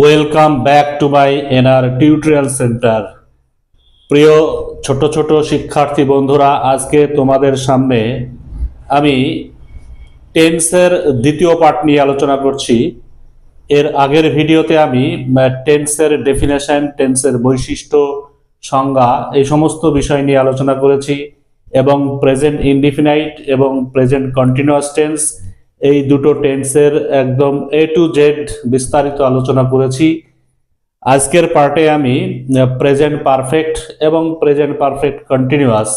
Welcome back to my NR tutorial centre. প্রিয় ছোট ছোট শিক্ষার্থী বন্ধুরা, আজকে তোমাদের সামনে আমি টেন্সের দ্বিতীয় পার্ট নিয়ে আলোচনা করছি। এর আগের ভিডিওতে আমি টেন্সের ডেফিনেশন, টেন্সের বৈশিষ্ট্য, সংজ্ঞা এই সমস্ত বিষয় নিয়ে আলোচনা করেছি এবং প্রেজেন্ট ইনডিফিনাইট এবং প্রেজেন্ট কন্টিনিউয়াস টেন্স এই দুটো টেন্সের একদম এ টু জেড বিস্তারিত আলোচনা করেছি। আজকের পার্টে আমি প্রেজেন্ট পারফেক্ট এবং প্রেজেন্ট পারফেক্ট কন্টিনিউয়াস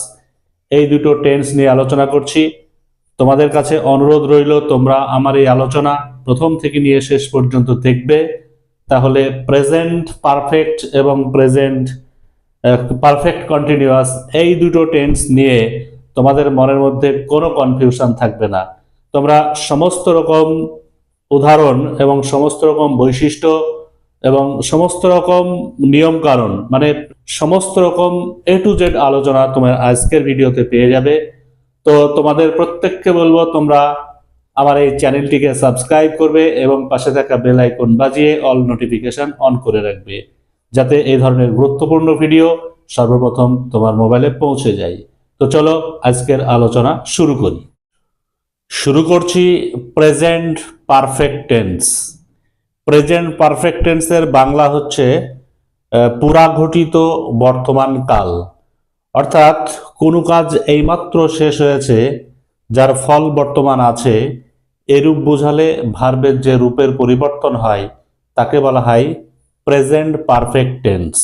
এই দুটো টেন্স নিয়ে আলোচনা করছি। তোমাদের কাছে অনুরোধ রইল, তোমরা আমার এই আলোচনা প্রথম থেকে নিয়ে শেষ পর্যন্ত দেখবে, তাহলে প্রেজেন্ট পারফেক্ট এবং প্রেজেন্ট পারফেক্ট কন্টিনিউয়াস এই দুটো টেন্স নিয়ে তোমাদের মনের মধ্যে কোনো কনফিউশন থাকবে না। তোমরা সমস্ত রকম উদাহরণ এবং সমস্ত রকম বৈশিষ্ট্য এবং সমস্ত রকম নিয়ম কানুন, মানে সমস্ত রকম এ টু জেড আলোচনা তোমার আজকের ভিডিওতে পেয়ে যাবে। তো তোমাদের প্রত্যেককে বলবো, তোমরা আমার এই চ্যানেলটিকে সাবস্ক্রাইব করবে এবং পাশে থাকা বেল আইকন বাজিয়ে অল নোটিফিকেশন অন করে রাখবে, যাতে এই ধরনের গুরুত্বপূর্ণ ভিডিও সর্বপ্রথম তোমার মোবাইলে পৌঁছে যায়। তো চলো আজকের আলোচনা শুরু করি। শুরু করছি present perfect tense. Present perfect টেন্সের বাংলা হচ্ছে পুরাঘটিত বর্তমান কাল, অর্থাৎ কোনো কাজ এইমাত্র শেষ হয়েছে যার ফল বর্তমান আছে, এরূপ বোঝালে ভার্বের যে রূপের পরিবর্তন হয় তাকে বলা হয় প্রেজেন্ট পারফেক্ট টেন্স।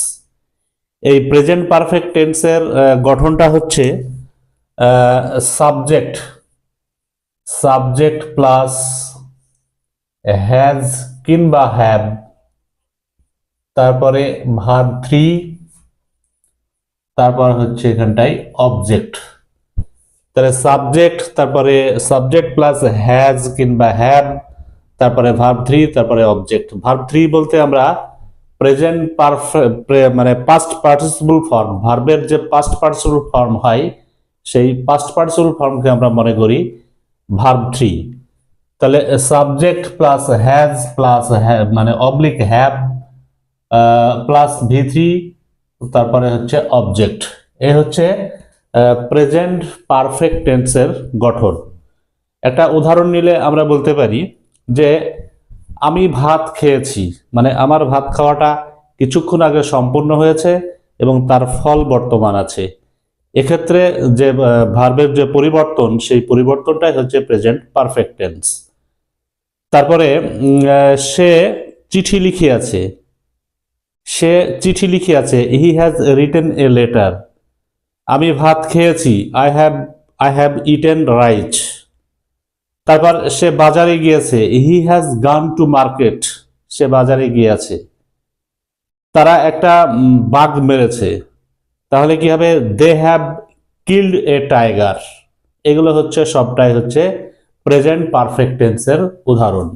এই প্রেজেন্ট পারফেক্ট টেন্সের গঠনটা হচ্ছে সাবজেক্ট সাবজেক্ট প্লাস হ্যাজ কিংবা হ্যাভ, তারপরে ভার্ব থ্রি, তারপর হচ্ছে এখানটায় অবজেক্ট। তাহলে সাবজেক্ট, তারপরে সাবজেক্ট প্লাস হ্যাজ কিংবা হ্যাভ, তারপরে ভার্ব থ্রি, তারপরে অবজেক্ট। ভার্ব থ্রি বলতে আমরা প্রেজেন্ট পারফেক্ট মানে পাস্ট পার্টিসিপল ফর্ম, ভার্বের যে পাস্ট পার্টিসিপল ফর্ম হয় সেই পাস্ট পার্টিসিপল ফর্মকে আমরা মনে করি ভার্ব থ্রি। তাহলে সাবজেক্ট প্লাস হ্যাজ প্লাস মানে oblique have plus V three, তারপরে হচ্ছে অবজেক্ট। এ হচ্ছে প্রেজেন্ট পারফেক্ট টেন্সের গঠন। একটা উদাহরণ নিলে আমরা বলতে পারি যে আমি ভাত খেয়েছি, মানে আমার ভাত খাওয়াটা কিছুক্ষণ আগে সম্পূর্ণ হয়েছে এবং তার ফল বর্তমান আছে। এক্ষেত্রে যে ভার্বের যে পরিবর্তন, সেই পরিবর্তনটাই হচ্ছে প্রেজেন্ট পারফেক্ট টেন্স। তারপরে সে চিঠি লিখিয়াছে, সে চিঠি লিখিয়াছে, he has written a letter. আমি ভাত খেয়েছি, আই হ্যাভ ইটেন রাইস। তারপর সে বাজারে গিয়েছে, he has gone to market, সে বাজারে গিয়েছে। তারা একটা বাঘ মেরেছে, তাহলে কি হবে? They have killed a tiger. এগুলো হচ্ছে সবটাই হচ্ছে প্রেজেন্ট পারফেক্ট টেন্সের উদাহরণ।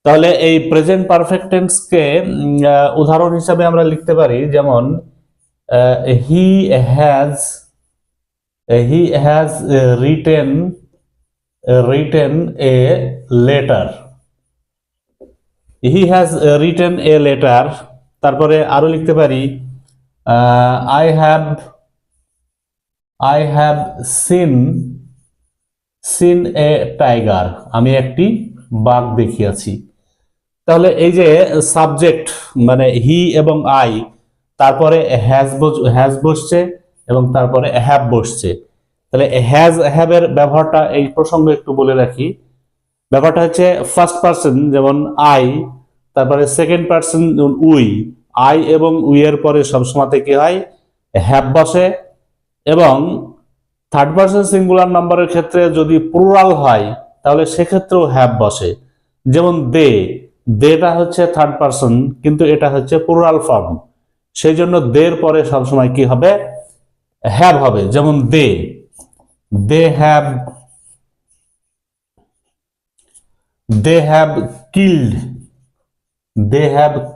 তাহলে এই প্রেজেন্ট পারফেক্ট টেন্সকে উদাহরণ হিসাবে আমরা লিখতে পারি, যেমন he has written a letter, he has written a letter. তারপরে আরো লিখতে পারি I have seen a tiger, আমি একটি বাঘ দেখিয়াছি। তাহলে এই যে সাবজেক্ট মানে হি এবং আই, তারপরে হ্যাজ বসছে এবং তারপরে হ্যাভ বসছে। তাহলে হ্যাভ এর ব্যবহারটা এই প্রসঙ্গে একটু বলে রাখি। ব্যাপারটা হচ্ছে ফার্স্ট পার্সন যেমন আই, তারপরে সেকেন্ড পার্সন উই, আই এবং উই এর পরে সবসময় কি হয়? হ্যাভ বসে। এবং থার্ড পার্সন সিঙ্গুলার নাম্বারের ক্ষেত্রে যদি প্লুরাল হয় তাহলে সেক্ষেত্রেও হ্যাভ বসে। যেমন দেটা হচ্ছে থার্ড পার্সন, কিন্তু এটা হচ্ছে প্লুরাল ফর্ম, সেই জন্য দের পরে সবসময় কি হবে? হ্যাভ হবে। যেমন they have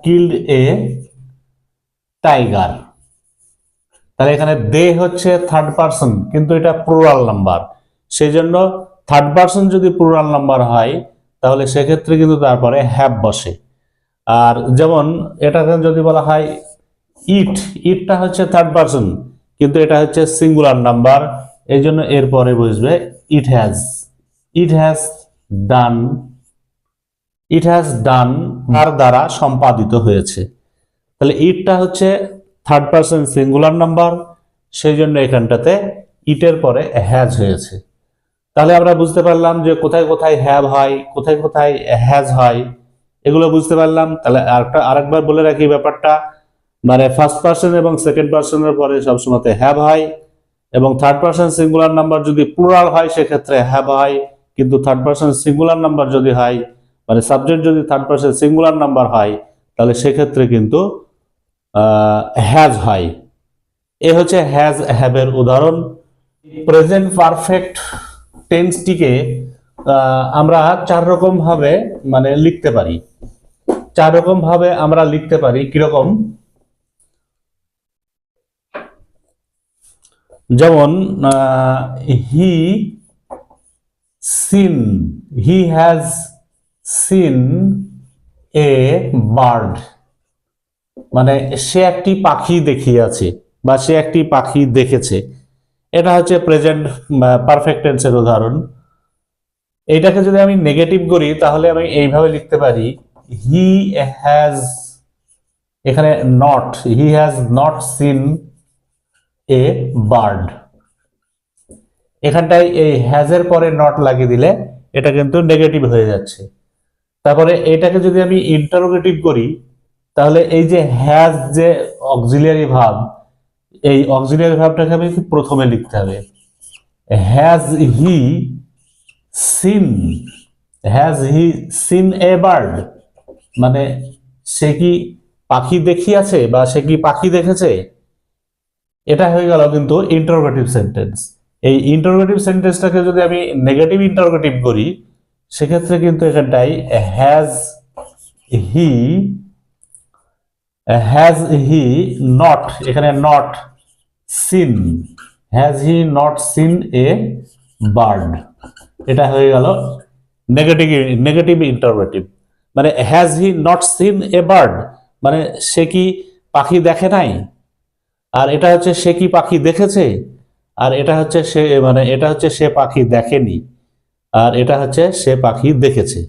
killed a tiger. তাহলে এখানে দে হচ্ছে থার্ড পার্সন, কিন্তু এটা প্লুরাল নাম্বার, সেই জন্য থার্ড পার্সন যদি প্লুরাল নাম্বার হয় তাহলে সেক্ষেত্রে কিন্তু তারপরে হ্যাভ বসে। আর যেমন এটাকে যদি বলা হয় ইট, ইটটা হচ্ছে থার্ড পারসন, কিন্তু এটা হচ্ছে সিঙ্গুলার নাম্বার, এই জন্য এরপরে বুঝবে it has. It has done, it has done তার দ্বারা সম্পাদিত হয়েছে। তাহলে ইটটা হচ্ছে থার্ড পারসন সিঙ্গুলার নাম্বার, সেই জন্য এখানটাতে ইটের পরে হ্যাজ হয়েছে। তাহলে আমরা বুঝতে পারলাম যে কোথায় কোথায় হ্যাভ হয়, কোথায় কোথায় হ্যাজ হয়, এগুলো বুঝতে পারলাম। তাহলে আরেকবার বলে রাখি ব্যাপারটা, মানে ফার্স্ট পারসন এবং সেকেন্ড পারসনের পরে সবসময় হ্যাভ হয়, এবং থার্ড পারসন সিঙ্গুলার নাম্বার যদি প্লুরাল হয় সেক্ষেত্রে হ্যাভ হয়, কিন্তু থার্ড পারসন সিঙ্গুলার নাম্বার যদি হয়, মানে সাবজেক্ট যদি থার্ড পারসন সিঙ্গুলার নাম্বার হয়, তাহলে সেক্ষেত্রে কিন্তু হ্যাজ হয়। এ হচ্ছে হ্যাজ হ্যাভের উদাহরণ। প্রেজেন্ট পারফেক্ট টেন্সটিকে আমরা চার রকম ভাবে মানে লিখতে পারি। চার রকম ভাবে আমরা লিখতে পারি, কিরকম? যেমন হি scene, he has seen a bird, মানে সে একটি পাখি দেখিয়াছে বা সে একটি পাখি দেখেছে। এটা হচ্ছে প্রেজেন্ট পারফেক্ট টেন্সের উদাহরণ। এইটাকে যদি আমি নেগেটিভ করি তাহলে আমি এইভাবে লিখতে পারি, হি হ্যাজ, এখানে not, he has not seen a bird. এখানটায় এই হ্যাজের পরে নট লাগিয়ে দিলে এটা কিন্তু নেগেটিভ হয়ে যাচ্ছে। তারপরে এটাকে যদি আমি ইন্টারোগেটিভ করি তাহলে এই যে হ্যাজ যে অক্সিলিয়ারি ভার্ব, এই অক্সিলিয়ারি ভার্বটাকে আমি প্রথমে লিখতে হবে। Has he scene, has he seen a bird, মানে সে কি পাখি দেখিয়াছে বা সে কি পাখি দেখেছে। এটা হয়ে গেল কিন্তু ইন্টারোগেটিভ সেন্টেন্স। এই ইন্টারোগেটিভ সেন্টেন্সটাকে যদি আমি নেগেটিভ ইন্টারোগেটিভ করি সেক্ষেত্রে কিন্তু এখানটাই has he, has he not, এখানে not seen, has he not seen a bird, এটা হয়ে গেল নেগেটিভ নেগেটিভ ইন্টারোগেটিভ। মানে has he not seen a bird, মানে সে কি পাখি দেখে নাই, আর এটা হচ্ছে সে কি পাখি দেখেছে, আর এটা হচ্ছে সে, মানে এটা হচ্ছে সে পাখি দেখেনি, আর এটা হচ্ছে সে পাখি দেখেছে।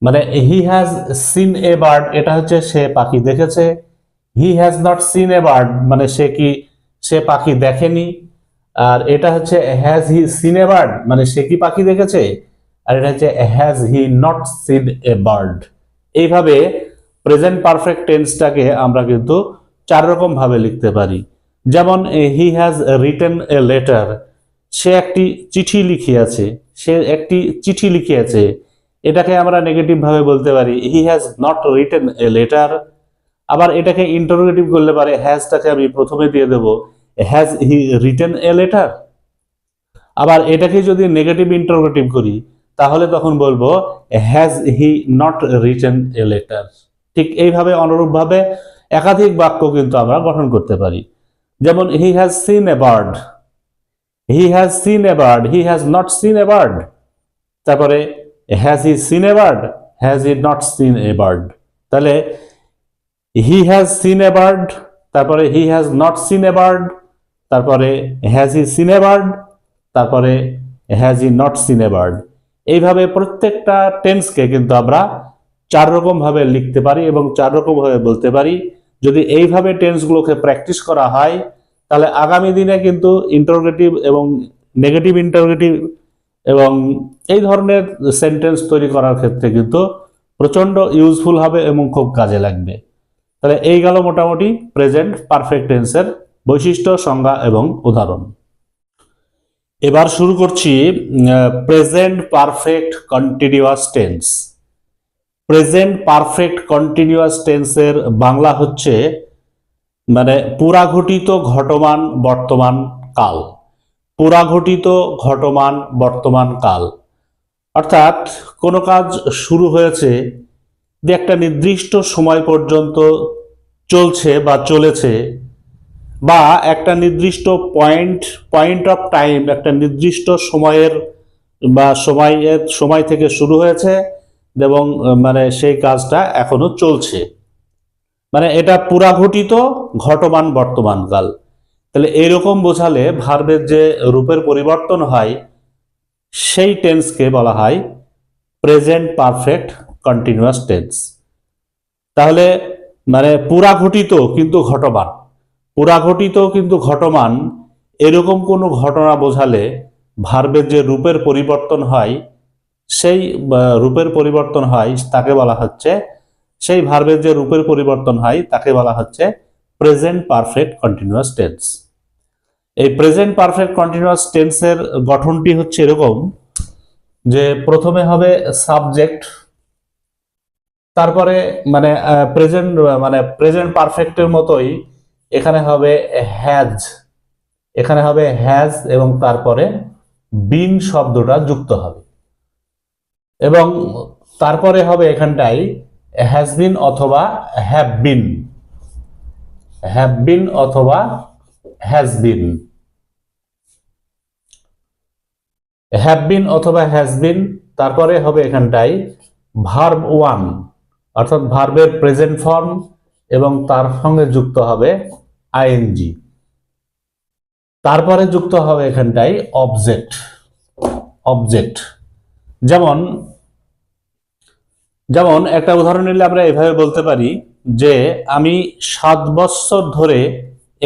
মানে he has seen a bird, এটা হচ্ছে সে পাখি দেখেছে। He has not seen a bird, মানে সে কি সে পাখি দেখেনি। আর এটা হচ্ছে has he seen a bird, মানে সে কি পাখি দেখেছে। আর এটা হচ্ছে has he not seen a bird. এইভাবে প্রেজেন্ট পারফেক্ট টেন্সটাকে আমরা কিন্তু চার রকম ভাবে লিখতে পারি। যেমন he has written a letter, সে একটি চিঠি লিখিয়াছে, সে একটি চিঠি লিখিয়াছে। এটাকে আমরা নেগেটিভ ভাবে বলতে পারি he has not written a letter. আবার এটাকে ইন্টারোগেটিভ করলে পারে হ্যাজটাকে আমি প্রথমে দিয়ে দেব, has he written a letter. আবার এটাকে যদি নেগেটিভ ইন্টারোগেটিভ করি তাহলে তখন বলবো has he not written a letter. ঠিক এইভাবে অনুরূপভাবে একাধিক বাক্য কিন্তু আমরা গঠন করতে পারি। যেমন he has seen a bird, he has seen a bird, he has not seen a bird. তারপরে has he seen a bird, has he not seen a bird. তাহলে he has seen a bird, তারপরে he has not seen a bird, তারপরে has he seen a bird, তারপরে has he not seen a bird. এইভাবে প্রত্যেকটা টেন্সকে কিন্তু আমরা চার রকম ভাবে লিখতে পারি এবং চার রকম ভাবে বলতে পারি। যদি এইভাবে টেন্সগুলোকে প্র্যাকটিস করা হয় তাহলে আগামী দিনে কিন্তু ইন্টারোগেটিভ এবং নেগেটিভ ইন্টারোগেটিভ এবং এই ধরনের সেন্টেন্স তৈরি করার ক্ষেত্রে কিন্তু প্রচন্ড ইউজফুল হবে এবং খুব কাজে লাগবে। তাহলে এই গেল মোটামুটি প্রেজেন্ট পারফেক্ট টেন্সের বৈশিষ্ট্য, সংজ্ঞা এবং উদাহরণ। এবার শুরু করছি present perfect continuous tense. Present perfect continuous টেন্সের বাংলা হচ্ছে মানে পুরাঘটিত ঘটমান বর্তমান কাল। পুরাঘটিত ঘটমান বর্তমান কাল, অর্থাৎ কোনো কাজ শুরু হয়েছে যে একটা নির্দিষ্ট সময় পর্যন্ত চলছে বা চলেছে, বা একটা নির্দিষ্ট পয়েন্ট অফ টাইম, একটা নির্দিষ্ট সময়ের বা সময় থেকে শুরু হয়েছে, এবং মানে সেই কাজটা এখনো চলছে, মানে এটা পুরা ঘটিত ঘটমান বর্তমানকাল। তাহলে এইরকম বোঝালে ভার্বের যে রূপের পরিবর্তন হয় সেই টেন্সকে বলা হয় প্রেজেন্ট পারফেক্ট কন্টিনিউয়াস টেন্স। তাহলে মানে পুরা ঘটিত কিন্তু ঘটমান, পুরা ঘটিত কিন্তু ঘটমান এরকম কোনো ঘটনা বোঝালে ভার্বের যে রূপের পরিবর্তন হয় সেই রূপের পরিবর্তন হয় তাকে বলা হচ্ছে, সেই ভার্বের যে রূপের পরিবর্তন হয় তাকে বলা হচ্ছে প্রেজেন্ট পারফেক্ট কন্টিনিউয়াস টেন্স। এই প্রেজেন্ট পারফেক্ট কন্টিনিউয়াস টেন্সের গঠনটি হচ্ছে এরকম যে প্রথমে হবে সাবজেক্ট, তারপরে মানে প্রেজেন্ট পারফেক্টের মতোই এখানে হবে হ্যাজ, এখানে হবে হ্যাজ এবং তারপরে বিন শব্দটা যুক্ত হবে, এবং তারপরে হবে এখানটায় হ্যাজ বিন অথবা হ্যাভ বিন, হ্যাভ বিন অথবা হ্যাজ বিন, হ্যাভ বিন অথবা হ্যাজ বিন। তারপরে হবে এখানটায় ভার্ব ওয়ান অর্থাৎ ভার্বের প্রেজেন্ট ফর্ম এবং তার সঙ্গে যুক্ত হবে আইএনজি। তারপরে যুক্ত হবে এখানটায় অবজেক্ট, অবজেক্ট। যেমন যেমন একটা উদাহরণ নিলে আমরা এভাবে বলতে পারি যে আমি 7 বছর ধরে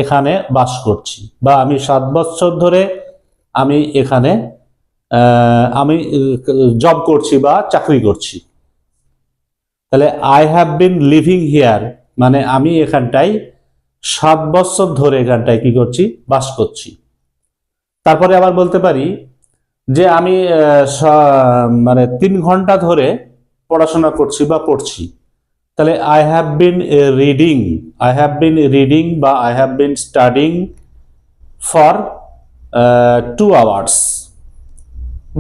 এখানে বাস করছি, বা আমি 7 বছর ধরে আমি এখানে আমি জব করছি বা চাকরি করছি। তাহলে I have been living here মানে আমি এখানটায় 7 বছর ধরে এখানটায় কি করছি, বাস করছি। তারপরে আবার বলতে পারি যে আমি মানে 3 ঘন্টা ধরে পড়াশোনা করছি বা পড়ছি। তাহলে I have been reading, I have been reading বা I have been studying for 2 hours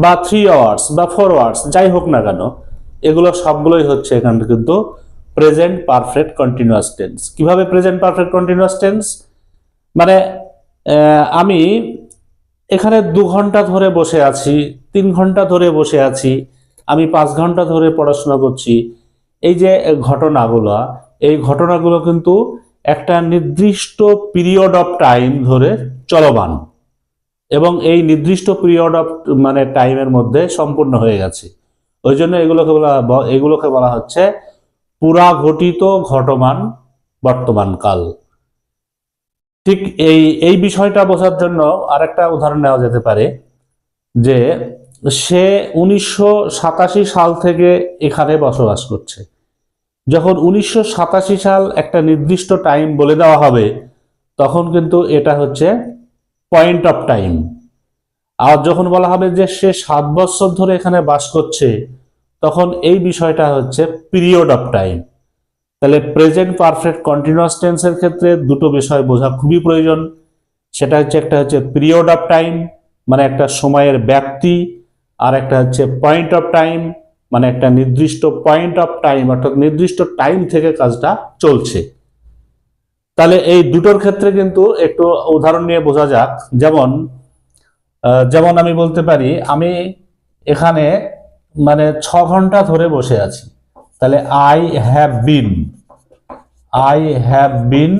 বা 3 আওয়ার্স বা 4 আওয়ার্স, যাই হোক না কেন, এগুলো সবগুলোই হচ্ছে এখানে কিন্তু প্রেজেন্ট পারফেক্ট কন্টিনিউয়াস টেন্স। কিভাবে প্রেজেন্ট পারফেক্ট কন্টিনিউয়াস টেন্স? মানে আমি এখানে 2 ঘন্টা ধরে বসে আছি, 3 ঘন্টা ধরে বসে আছি, আমি 5 ঘন্টা ধরে পড়াশোনা করছি। এই যে ঘটনাগুলো, এই ঘটনাগুলো কিন্তু একটা নির্দিষ্ট পিরিয়ড অফ টাইম ধরে চলমান, এবং এই নির্দিষ্ট পিরিয়ড অফ মানে টাইমের মধ্যে সম্পূর্ণ হয়ে গেছে। ওই জন্য এগুলোকে বলা হচ্ছে পুরা ঘটিত ঘটমান বর্তমানকাল। ঠিক এই বিষয়টা বোঝার জন্য আরেকটা উদাহরণ নেওয়া যেতে পারে যে সে 1987 সাল থেকে এখানে বসবাস করছে। যখন 1987 সাল একটা নির্দিষ্ট টাইম বলে দেওয়া হবে তখন কিন্তু এটা হচ্ছে পয়েন্ট অফ টাইম। আর যখন বলা হবে যে সে 7 বছর ধরে এখানে বাস করছে তখন এই বিষয়টা হচ্ছে পিরিয়ড অফ টাইম। তাহলে প্রেজেন্ট পারফেক্ট কন্টিনিউয়াস টেন্সের ক্ষেত্রে দুটো বিষয় বোঝা খুবই প্রয়োজন। সেটা হচ্ছে একটা হচ্ছে পিরিয়ড অফ টাইম মানে একটা সময়ের ব্যাপ্তি, আর একটা হচ্ছে পয়েন্ট অফ টাইম মানে একটা নির্দিষ্ট পয়েন্ট অফ টাইম অর্থাৎ নির্দিষ্ট টাইম থেকে কাজটা চলছে। তাহলে এই দুটোর ক্ষেত্রে কিন্তু একটু উদাহরণ নিয়ে বোঝা যাক। যেমন আমি বলতে পারি আমি এখানে মানে 6 ঘন্টা ধরে বসে আছি। তাহলে I have been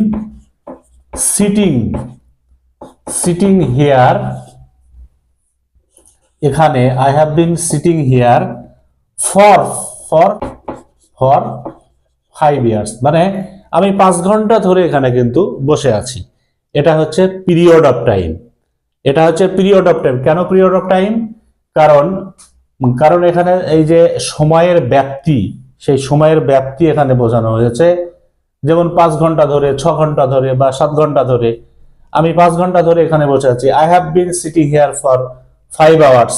sitting here, এখানে I have been sitting here for 5 years মানে আমি 5 ঘন্টা ধরে এখানে কিন্তু বসে আছি। এটা হচ্ছে পিরিয়ড অফ টাইম, এটা হচ্ছে পিরিয়ড অফ টাইম। কেন পিরিয়ড অফ টাইম? কারণ এখানে এই যে সময়ের ব্যাপ্তি, সেই সময়ের ব্যাপ্তি এখানে বোঝানো হয়েছে। যেমন 5 ঘন্টা ধরে, 6 ঘন্টা ধরে বা 7 ঘন্টা ধরে, আমি 5 ঘন্টা ধরে এখানে বসে আছি। I have been sitting here for 5 hours.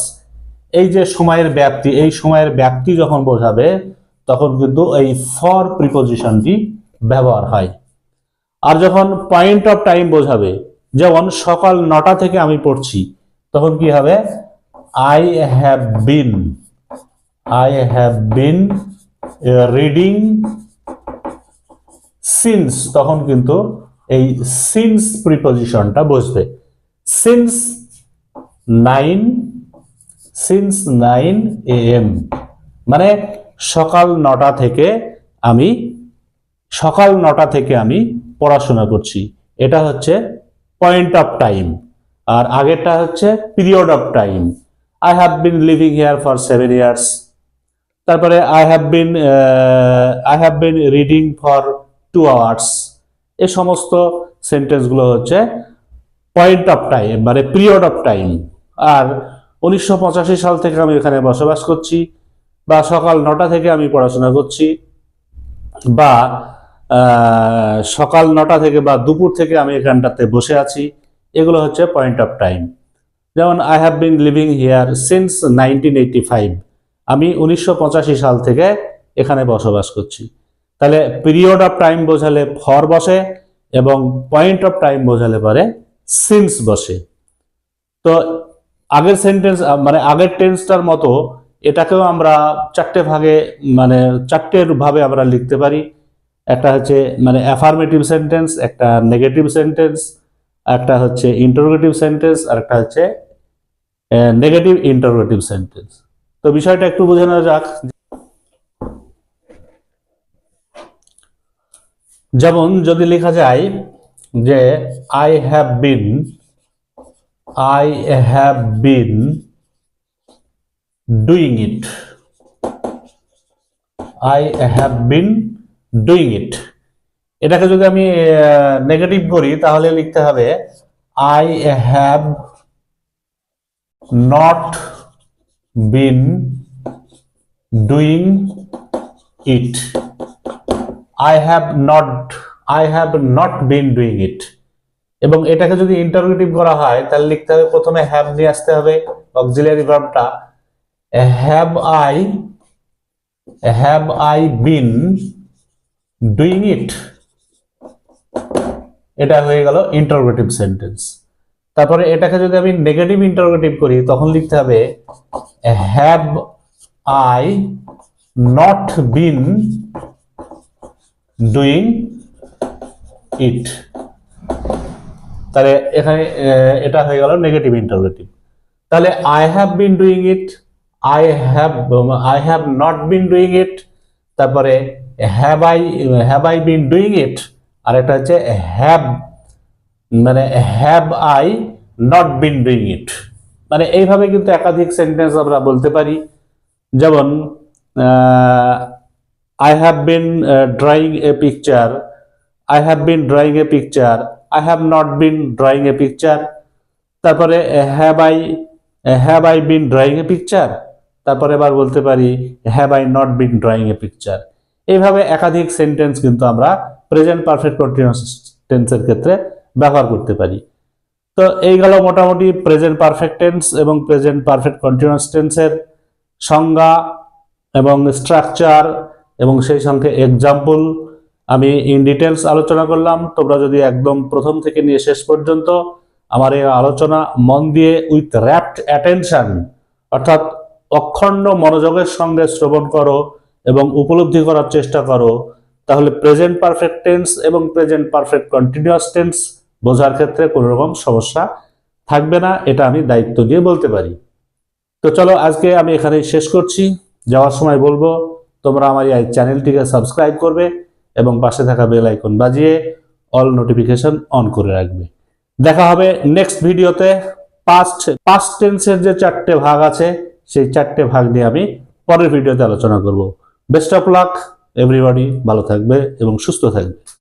এই যে সময়ের ব্যাপ্তি, এই সময়ের ব্যাপ্তি যখন বোঝাবে তখন কিন্তু এই ফর প্রিপোজিশনটি ব্যবহার হয়। আর যখন পয়েন্ট অফ টাইম বোঝাবে, যেমন সকাল 9টা থেকে আমি পড়ছি, তখন কি হবে? I have been reading since, তখন কিন্তু এই সিন্স প্রিপোজিশনটা বসবে। সিন্স 9 AM মানে সকাল 9টা থেকে আমি পড়াশোনা করছি। এটা হচ্ছে পয়েন্ট অফ টাইম। আর আগেরটা হচ্ছে period of time. I have been living here for 7 years. তারপরে I have been reading for 2 hours. এই সমস্ত সেন্টেন্সগুলো হচ্ছে পয়েন্ট অফ টাইম, মানে পিরিয়ড অফ টাইম। আর 1985 সাল থেকে আমি এখানে বসবাস করছি, বা সকাল 9টা থেকে আমি পড়াশোনা করছি, বা সকাল 9টা থেকে বা দুপুর থেকে আমি এখানটাতে বসে আছি, এগুলো হচ্ছে পয়েন্ট অফ টাইম। যেমন I have been living here since 1985। আমি 1985 সাল থেকে এখানে বসবাস করছি। তাহলে পিরিয়ড অফ টাইম বোঝালে ফর বসে, এবং পয়েন্ট অফ টাইম বোঝালে পরে সিন্স বসে। তো আগের সেন্টেন্স, মানে আগের টেন্সটার মতো এটাকেও আমরা চারটে ভাবে আমরা লিখতে পারি। একটা হচ্ছে মানে অ্যাফার্মেটিভ সেন্টেন্স, একটা নেগেটিভ সেন্টেন্স, একটা হচ্ছে ইন্টারোগেটিভ সেন্টেন্স, আর একটা হচ্ছে নেগেটিভ ইন্টারোগেটিভ সেন্টেন্স। তো বিষয়টা একটু বুঝে নেওয়া যাক। যেমন যদি লেখা যায় যে I have been doing it, I have been doing ইট। এটাকে যদি আমি নেগেটিভ করি তাহলে লিখতে হবে I have not been doing it, I have not been doing it। এবং এটাকে যদি ইন্টারোগেটিভ করা হয় তাহলে লিখতে হবে, প্রথমে হ্যাভ নিয়ে আসতে হবে auxiliary ভার্বটা, have I been doing it। এটা হয়ে গেল ইন্টারোগেটিভ সেন্টেন্স। তারপরে এটাকে যদি আমি নেগেটিভ ইন্টারোগেটিভ করি তখন লিখতে হবে have I not been doing it. তাহলে এখানে এটা হয়ে গেল নেগেটিভ ইন্টারোগেটিভ। তাহলে I have been doing it, I have not been doing it, তারপরে have I been doing it, আর একটা হচ্ছে have I not been doing it. মানে এইভাবে কিন্তু একাধিক সেন্টেন্স আমরা বলতে পারি। যেমন I have been drawing a picture, I have been drawing a picture, I have not been drawing a picture। তারপরে have I been drawing a picture, তারপরে আবার বলতে পারি have I not been drawing a picture। এইভাবে একাধিক sentence কিন্তু আমরা present perfect continuous টেন্সের ক্ষেত্রে ব্যবহার করতে পারি। তো এই গেল মোটামুটি প্রেজেন্ট পারফেক্ট টেন্স এবং প্রেজেন্ট পারফেক্ট কন্টিনিউয়াস টেন্সের সংজ্ঞা এবং স্ট্রাকচার, এবং সেই সঙ্গে এক্সাম্পল আমি ইন ডিটেলস আলোচনা করলাম। তোমরা যদি একদম প্রথম থেকে নিয়ে শেষ পর্যন্ত আমার এই আলোচনা মন দিয়ে উইথ র্যাপ্ট অ্যাটেনশন, অর্থাৎ অখণ্ড মনোযোগের সঙ্গে শ্রবণ করো এবং উপলব্ধি করার চেষ্টা করো, তাহলে প্রেজেন্ট পারফেক্ট টেন্স এবং প্রেজেন্ট পারফেক্ট কন্টিনিউয়াস টেন্স বোঝার ক্ষেত্রে কোনো রকম সমস্যা থাকবে না, এটা আমি দায়িত্ব দিয়ে বলতে পারি। তো চলো আজকে আমি এখানেই শেষ করছি। যাওয়ার সময় বলবো তোমরা আমার এই চ্যানেলটিকে সাবস্ক্রাইব করবে এবং পাশে থাকা বেল আইকন বাজিয়ে অল নোটিফিকেশন অন করে রাখবে। দেখা হবে নেক্সট ভিডিওতে। পাস্ট টেন্সের যে 4টে ভাগ আছে সেই 4টে ভাগ নিয়ে আমি পরের ভিডিওতে আলোচনা করব। বেস্ট অফ লাক এভরিবডি, ভালো থাকবে এবং সুস্থ থাকবে।